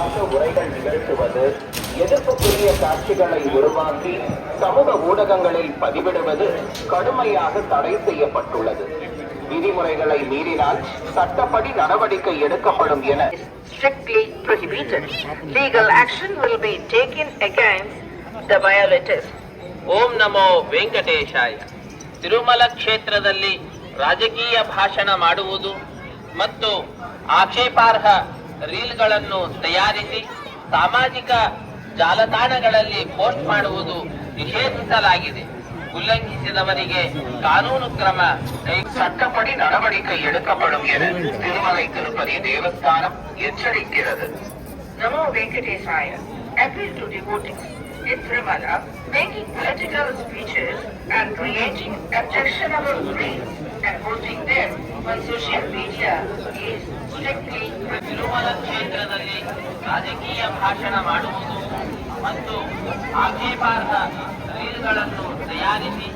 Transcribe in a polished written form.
தேவையில்லாத உரைகள் நிகழ்த்துவது, எதிர்ப்புக்குரிய காட்சிகளை உருவாக்கி சமூக ஊடகங்களில் பதிவிடுவது கடுமையாக தடை செய்யப்பட்டுள்ளது. விதிமுறைகளை மீறினால் சட்டப்படி நடவடிக்கை எடுக்கப்படும் என strictly prohibited. Legal action will be taken against the violators. ಓಂ ನಮೋ ವೆಂಕಟೇಶಾಯ. ತಿರುಮಲ ಕ್ಷೇತ್ರದಲ್ಲಿ ರಾಜಕೀಯ ಭಾಷಣ ಮಾಡುವುದು ಮತ್ತು ಆಕ್ಷೇಪಾರ್ಹ ರೀಲ್ಗಳನ್ನು ತಯಾರಿಸಿ ಸಾಮಾಜಿಕ ಜಾಲತಾಣಗಳಲ್ಲಿ ಪೋಸ್ಟ್ ಮಾಡುವುದು ನಿಷೇಧಿಸಲಾಗಿದೆ. ಉಲ್ಲಂಘಿಸಿದವರಿಗೆ ಕಾನೂನು ಕ್ರಮ சட்டப்படி நடவடிக்கை எடுக்கப்படும் என Thirumalai Tirupati Devasthanam எச்சரிக்கிறது. Namo Venkatesaya appeal to devotees in Tirumala making political speeches and creating objectionable reels and posting them on social media is strictly Tirumala ಕ್ಷೇತ್ರದಲ್ಲಿ ರಾಜಕೀಯ ಭಾಷಣ ಮಾಡುವುದು ಮತ್ತು ಆಕ್ಷೇಪಾರ್ಹ ರೀಲ್ಗಳನ್ನು ತಯಾರಿಸಿ